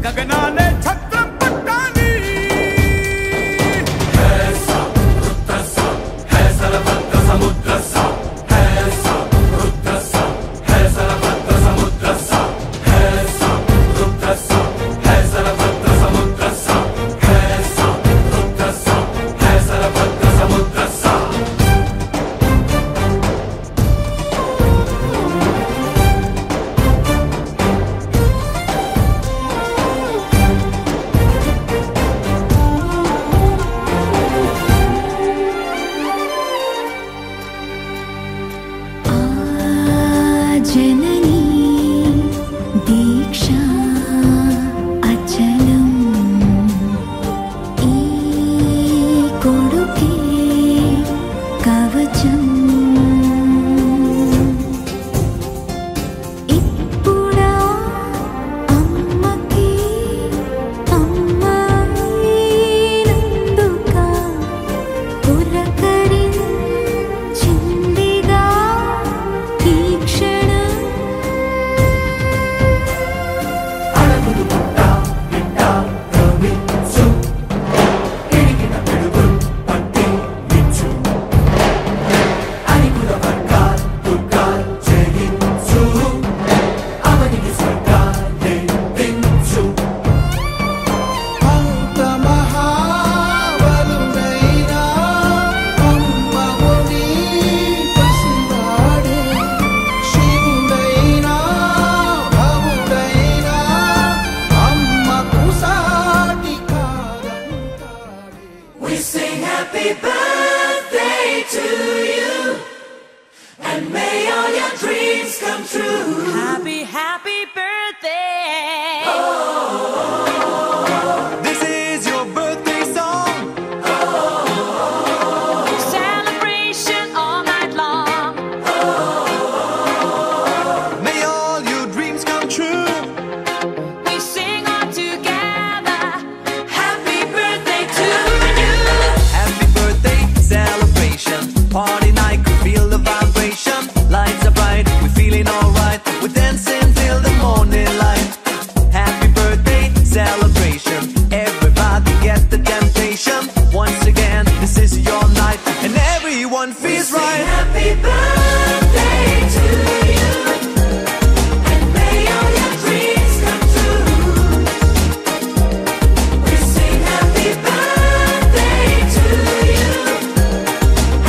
గగనాలే ఛత్రం పట్టాలి హేసా రుద్రసా హేసల భద్ర సముద్రసా హేసా రుద్రసా హేసల భద్ర సముద్రసా హేసా రుద్రసా హేసల భద్ర సముద్రసా హేసా రుద్రసా హేసల భద్ర సముద్రసా जननी दीक्षा अचलम ई कोडुके कवचम इप्पुडा अम्मकी अम्मायिనందుకా పులకరించిందిగా ఈ క్షణం అడగులు పుట్ట బిడ్డ రమించు ఎడిగిన పిడుగులు పట్టి నిచ్చు అనికుల వర్గాల్ దుర్గాల్ జయించు అవనికి స్వర్గాలే దించు అంత మహాబలుడైనా అమ్మవుని పసివాడే శివుడైనా భవుడైనా అమ్మకు సాటి కాదంటాడే. We sing happy birthday to you, and may all your dreams come true. Happy, happy birthday. This is your birthday song. Celebration all night long. May all your dreams come true. We sing all together. Happy birthday to you. Happy birthday celebration, party night, we feel the vibration. Lights are bright, we're feeling alright. We're dancing till the morning light. Happy birthday celebration, everybody get the temptation. Once again, this is your night, and everyone feels right. Happy birthday to you, and may all your dreams come true. We sing happy birthday to you,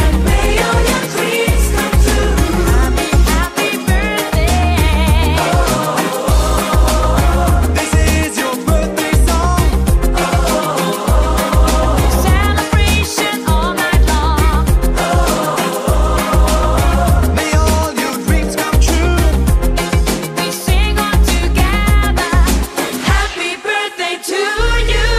and may all your dreams come true. Happy, happy birthday. This is your birthday song. Celebration all night long. May all your dreams come true. We sing all together. Happy birthday to you.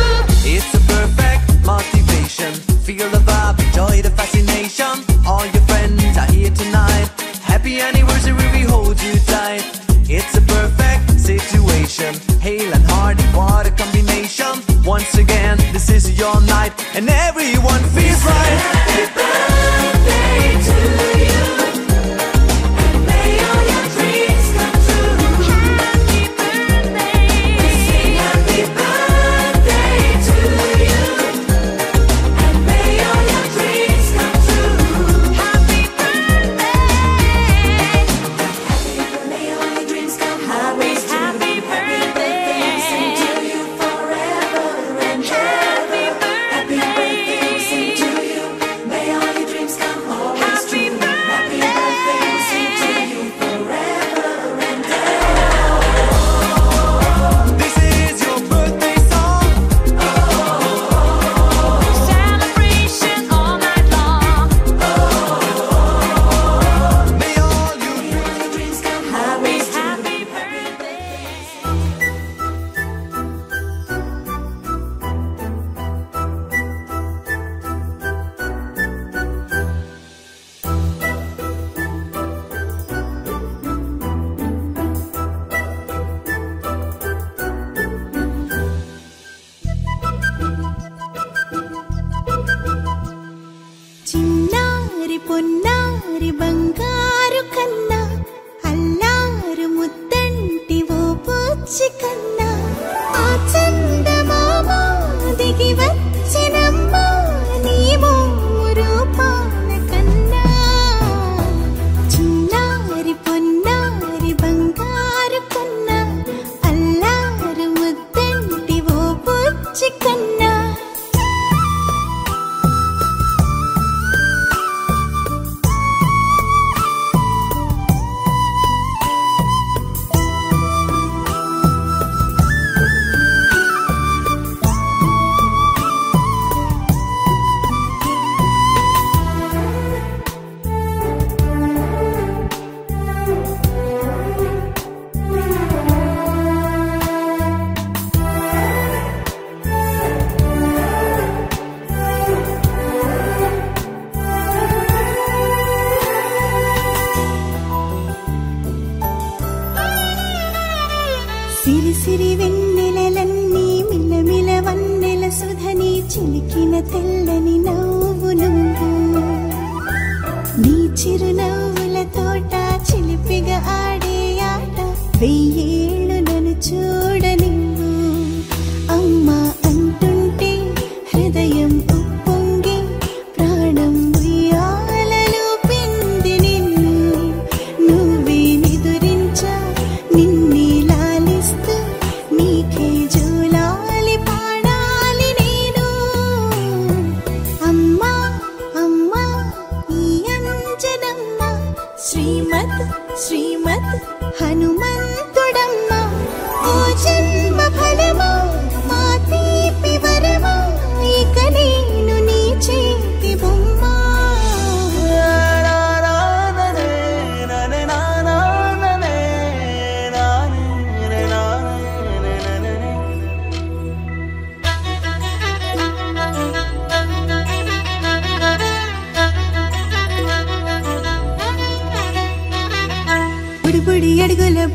It's a perfect motivation. Feel the vibe, enjoy the fascination. All your friends are here tonight. Happy anniversary, we hold you tight. It's a perfect situation. Hale and hearty, what a combination. Once again, this is your night, and everyone feels right. Happy birthday to you, and may all your dreams come true. Happy birthday. We sing happy birthday to you, and may all your dreams come true. Happy birthday. May all your dreams come Happy, happy birthday. Sing to you forever and Happy ever. Happy birthday, we sing to birthday. you. May all your dreams come always Happy true. birthday.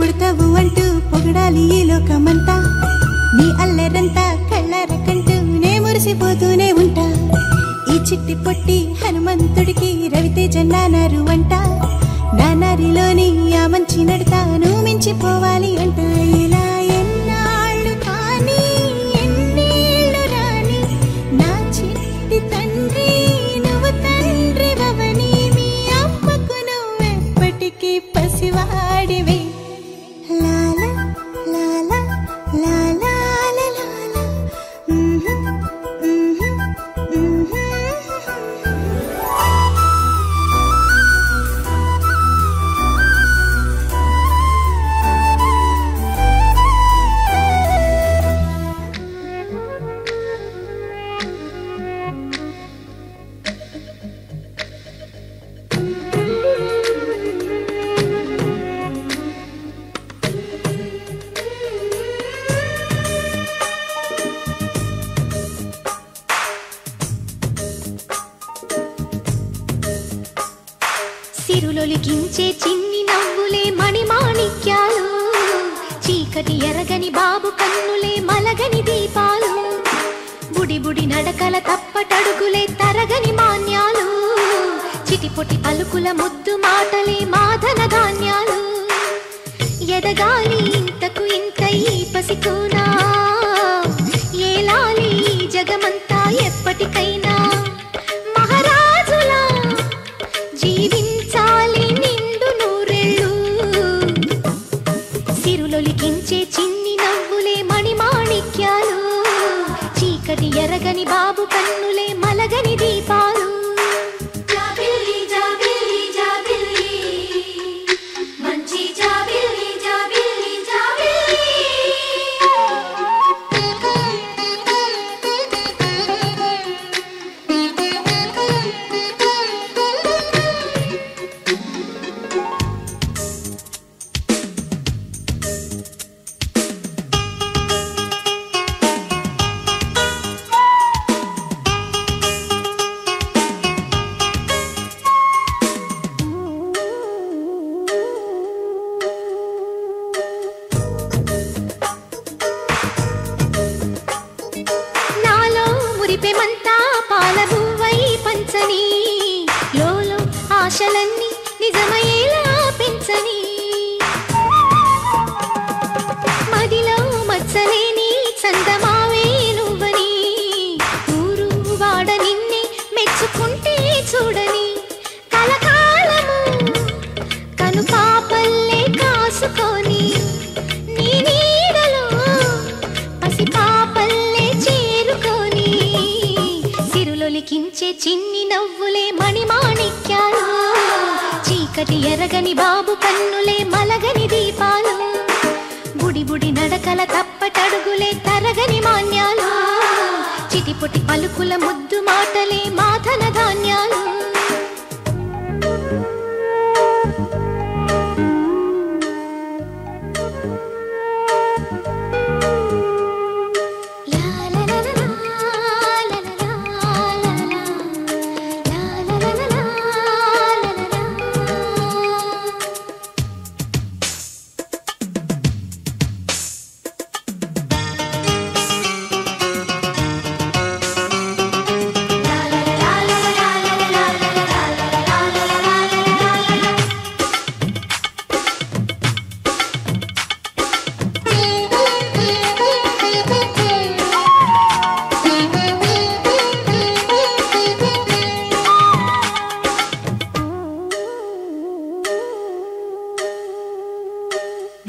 పుడతావు అంటూ పొగడాలి ఈ లోకమంతా నీ అల్లరంతా కళ్ళారకంటూ నే మురిసిపోతూనే ఉంటా ఈ చిట్టి పొట్టి హనుమంతుడికి రవితేజ నానారు అంట నానారిలోని ఆ మంచి నడతాను మించిపోవాలి అంట ఇలా ఎన్నాళ్ళు కానీ ఎన్నేళ్ళు రాని నా చిట్టి తండ్రి నువ్వు తండ్రి వవని మీ అమ్మకు నువ్వెప్పటికీ పసివాడివే లాలా లాలా లాలా లాలా సిరులొలికించే చిన్ని నవ్వులే మణిమాణిక్యాలు చీకటి ఎరగని బాబు కన్నులే మలగని దీపాలు బుడి బుడి నడకల తప్పటడుగులే తరగని మాన్యాలు చిటిపొటి పలుకుల ముద్దు మాటలే మాధన ధాన్యాలు ఎదగాలి ఇంతకు ఇంత ఈ పసికోనా ఏలాలి జగమంతా ఎప్పటికైనా మహారాజులా జీవించాలి నిండు నూరెళ్ళు సిరులొలికించే చిన్ని నవ్వులే మణిమాణిక్యాలు చీకటి ఎరగని బాబు కన్నులే మలగని దీపాలు జాబిల్లి జాబిల్లి జాబిల్లి మంచి జాబిల్లి జాబిల్లి జాబిల్లి నాలో మురిపెమంతా పాలబువ్వై పంచని లోలో ఆశలన్నీ నిజమయ్యేలా పెంచని మదిలో మచ్చలేని చందమావే నువ్వని ఊరు వాడ నిన్నే మెచ్చుకుంటే చూడని కలకాలము కను పాపల్లే కాసుకొని నీ నీడలో పసి పాపల్లే చేరుకొని సిరులొలికించే చిన్ని నవ్వులే మణిమాణిక్యాలు చీకటి ఎరగని బాబు కన్నులే మలగని దీపాలు బుడి బుడి నడకల తప్పటడుగులే తరగని మాన్యాలు చిటిపొటి పలుకుల ముద్దు మాటలే మాధన ధాన్యాలు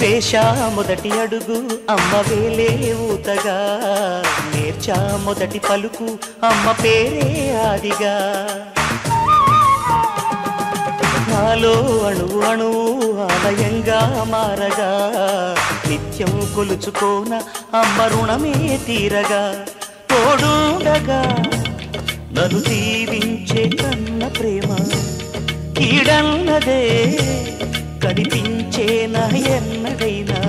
వేశా మొదటి అడుగు అమ్మ వేలే ఊతగా నేర్చా మొదటి పలుకు అమ్మ పేరే ఆదిగా నాలో అణువు అణువు ఆలయంగా మారగా నిత్యం కొలుచుకోన అమ్మ రుణమే తీరగా తోడుండగా నన్ను దీవించే కన్న ప్రేమ కీడన్నదే కనిపించేనా ఎన్నడైనా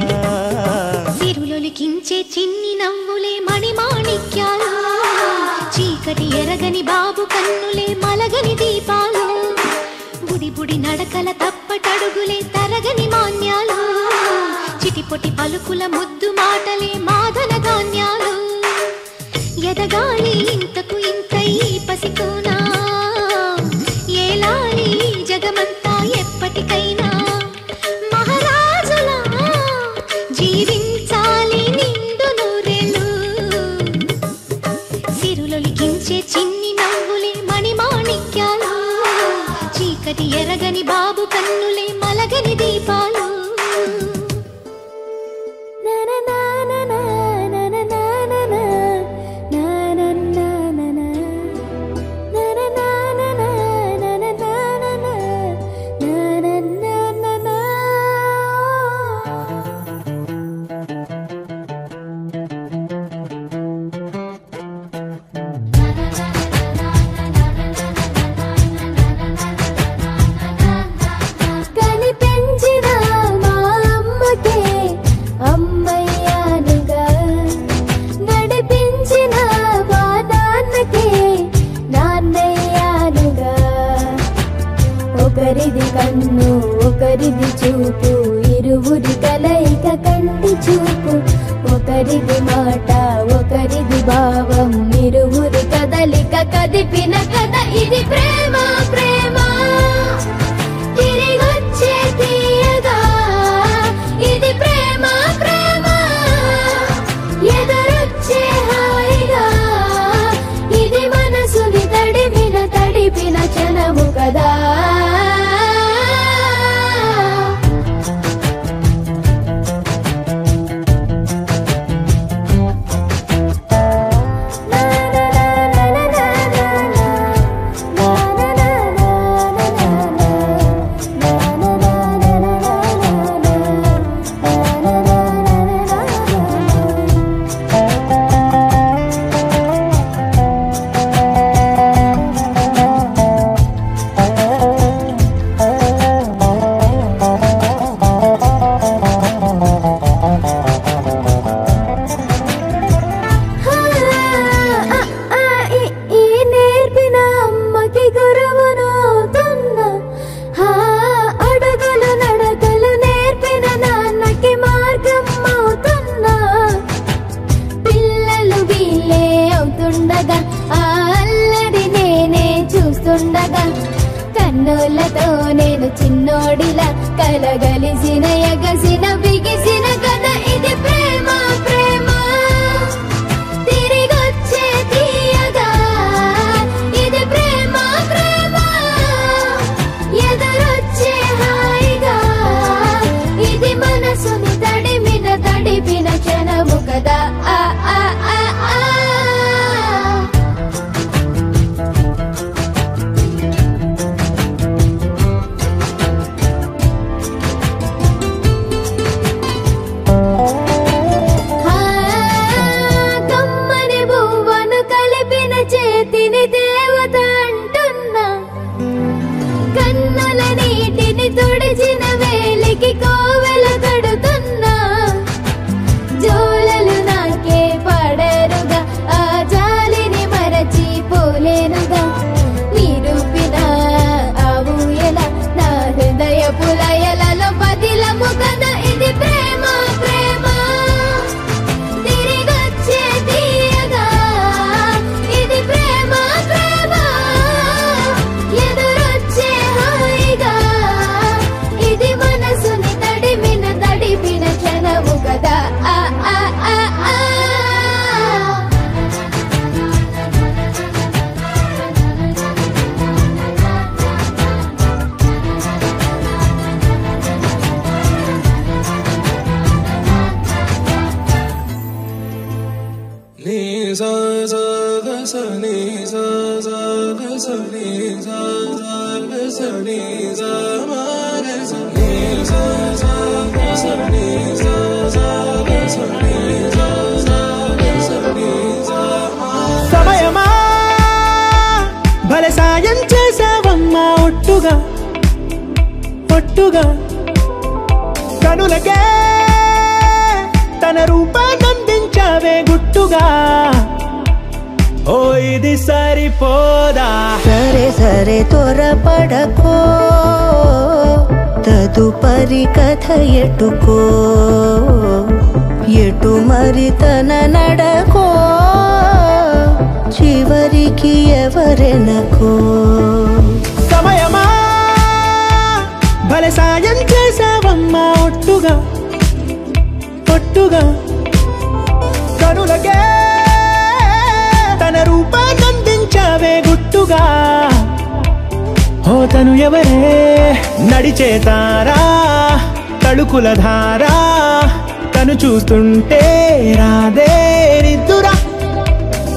సిరులొలికించే చిన్ని నవ్వులే మణిమాణిక్యాలు చీకటి ఎరగని బాబు కన్నులే మలగని దీపాలు బుడి బుడి నడకల తప్పటడుగులే తరగని మాన్యాలు చేతి పలుకుల ముద్దు మాటలే మాదన ధాన్యాలు ఎదగాలి ఇంతకు ఇంతై పసికోనా ఏలాలి జగమంతా ఎప్పటికైనా మహారాజులా జీవించాలి నిండు నూరేళ్ళు సిరులొలికించే చిన్ని నవ్వులే మణిమాణిక్యాలు చీకటి ఎరగని బాబు కన్నులే మలగని దీపాలు ఒకరిది కన్ను ఒకరిది చూపు ఇరువురి కలయిక కంటి చూపు ఒకరిది మాట ఒకరిది భావం ఇరువురి కదలిక కదిపిన కథ ఇది ప్రేమ ప్రేమ తిరిగొచ్చే తీయగా ఇది ప్రేమ ప్రేమ ఎదురొచ్చే హాయిగా ఇది మనసుని తడిపిన క్షణము కదా కన్నులతో నేను చిన్నోడిలా కలగలిసిన ఎగసిన బిగిసిన కథ ఇది ప్రేమ ప్రేమ తిరిగొచ్చే తీయగా ఇది ప్రేమ ప్రేమ ఎదురొచ్చే హాయిగా ఇది మనసుని తడిపిన క్షణము కదా ఆ ఆ ఆ ఆ చేతిని దేవత అంటున్నా కన్నుల నీటిని తుడిచిన వేలికి కోవెల కడుతున్నా జోలలు నాకే పడరుగా ఆ జాలిని మరచి పోలేనుగా నిరూపిన ఆవు ఎలా నా హృదయ పులయలలో పదిలము కదా ఇది ప్రేమ ప్రేమ తిరిగొచ్చే తీయగా ఇది ప్రేమ ప్రేమ ఎదురొచ్చే హాయిగా ఇది మనసుని తడిపిన క్షణము కదా ఆ ఆ ఆ ఆ సమయమా భలే సాయం చేసావమ్మా ఒట్టుగా ఒట్టుగా కనులకే తన రూపాన్నందించావే గుట్టుగా ఓ ఇది సరిపోదా సరే సరే త్వరపడకో తదుపరి కథ ఎటుకో ఎటు మరి తన నడకో చివరికి ఎవరెనకో సమయమా భలే సాయం చేసావమ్మా ఒట్టుగా ఒట్టుగా కనులకే తన రూపాన్నందించావే గుట్టుగా ఓ తను ఎవరే నడిచే తారా తడుకుల ధారా తను చూస్తుంటే రాదే నిద్దురా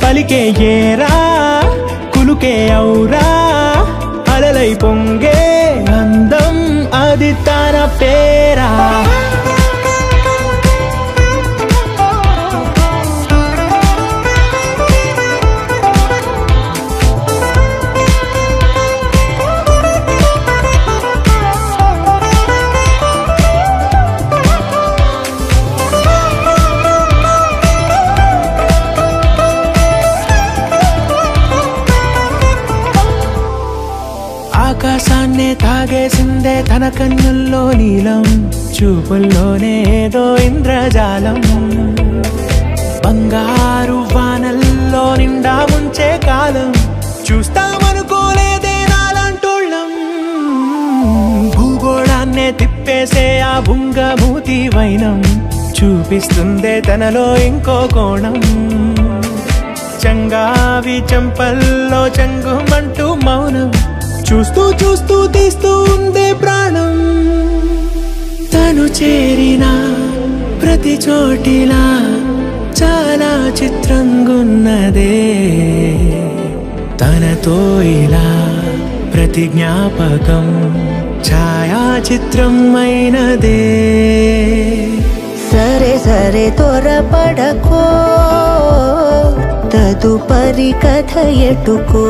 పలికే ఏరా కులుకే ఔరా అలలై పొంగే అందం అది తన పేరా ఆకాశాన్నే తాగేసిందే తన కన్నుల్లో నీలం చూపుల్లోనే ఏదో ఇంద్రజాలం బంగారు వానల్లో నిండా ముంచే కాలం చూస్తామనుకోలేదే నాలంటోళ్ళం భూగోళాన్నే తిప్పేసే ఆ బుంగమూతి వైనం చూపిస్తుందే తనలో ఇంకో కోణం చంగావి చెంపల్లో చంగుమంటూ మౌనం చూస్తూ చూస్తూ తీస్తూ ఉందే ప్రాణం తను చేరిన ప్రతి చోటిలా చాలా చిత్రంగున్నదే తనతో ఇలా ప్రతి జ్ఞాపకం ఛాయాచిత్రం అయినదే సరే సరే త్వరపడకో తదుపరి కథ ఎటుకో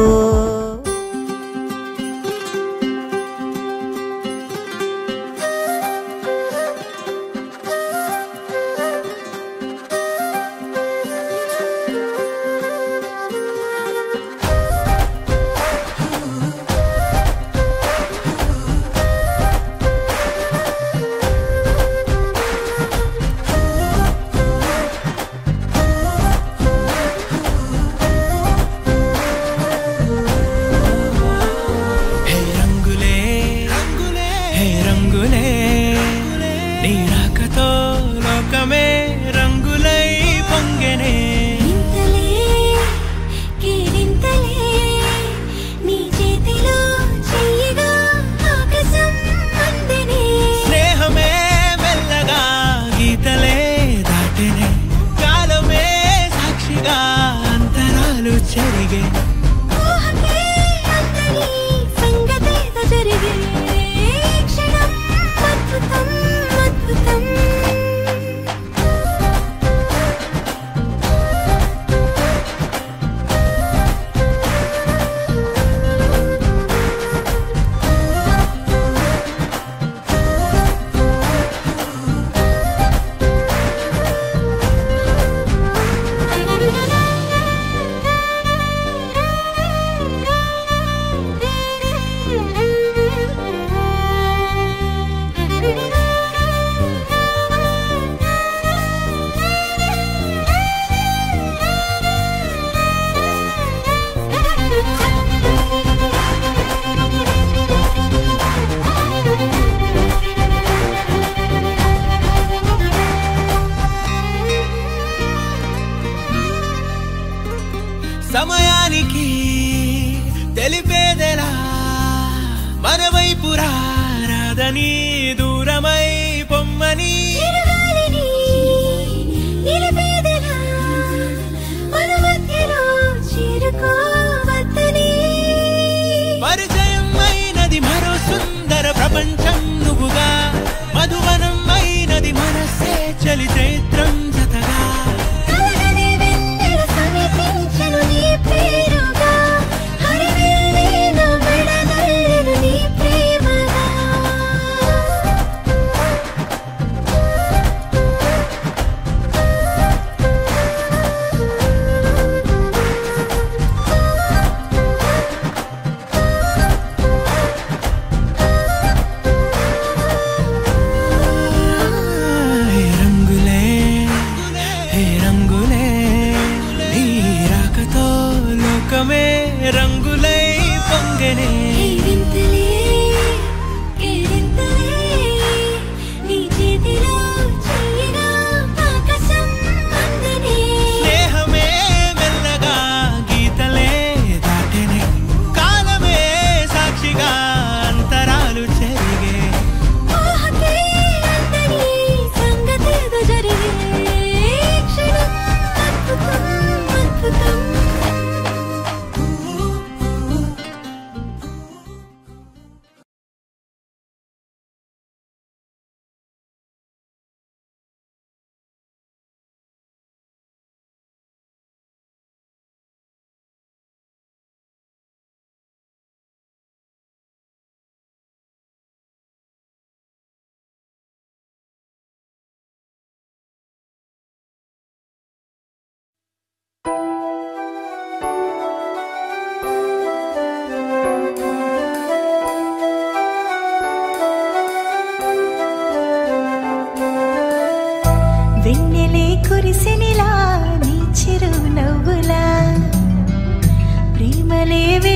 సమయానికి తెలిపేదెలా మన వైపు రాదని దూరమై పొమ్మని పరిచయం అయినది మరో సుందర ప్రపంచం నువ్వుగా మధువనం అయినది మనసే చలి చైత్రం జతగా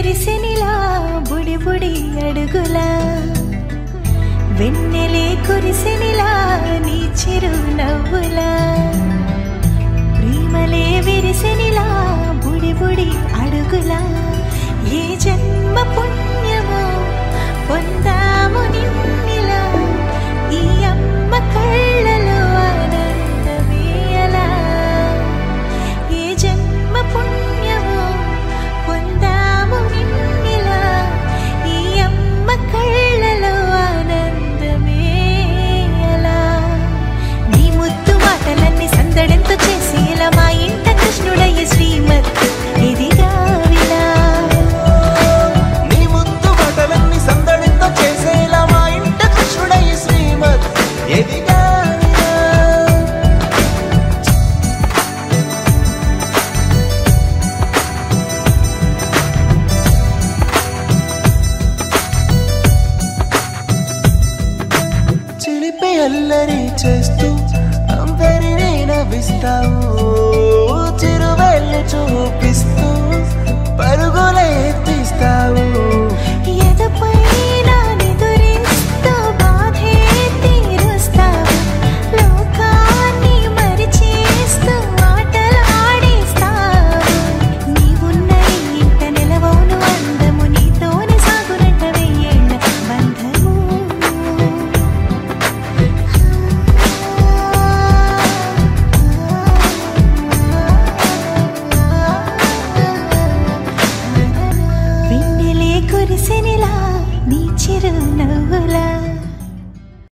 విరిసెనిలా బుడి బుడి అడుగులా వెన్నెలే కురిసెనిలా నీ చిరు నవ్వులా ప్రేమలే విరిసెనిలా బుడి బుడి అడుగులా ఏ జన్మ పుణ్యమో పొందాము నిన్నిలా ఈ అమ్మ కళ్ళలో ఆనందమే అలా ఏ జన్మ పుణ్యమో పొందాము నిన్నిలా ఈ అమ్మ కళ్ళలో ఆనందమే అలా నీ ముద్దు మాటలన్నీ సందడెంతో చేసి ఇలా మా ఇంట కృష్ణుడయ్య శ్రీమత్ ఇదిగా విలా నీ ముద్దు మాటలన్నీ సందడితో చేసేలా మా ఇంట కృష్ణుడయ్య శ్రీమత్ ఎదిగా చిలిపి అల్లరి చేస్తూ అందరినీ నవ్విస్తావు చిరువెళ్ళు చూపిస్తూ పరుగులే తీస్తావు ఎదపైన నిదురిస్తూ బాధే తీరుస్తావు లోకాన్ని మరిచేస్తూ ఆటలు ఆడిస్తావు నీవున్న ఈ ఇంట నిలవవును అందము నీతోనే సాగునంట వెయ్యేళ్ళ బంధము వెన్నెలే కురిసెనిలా నీ చిరు నవ్వులా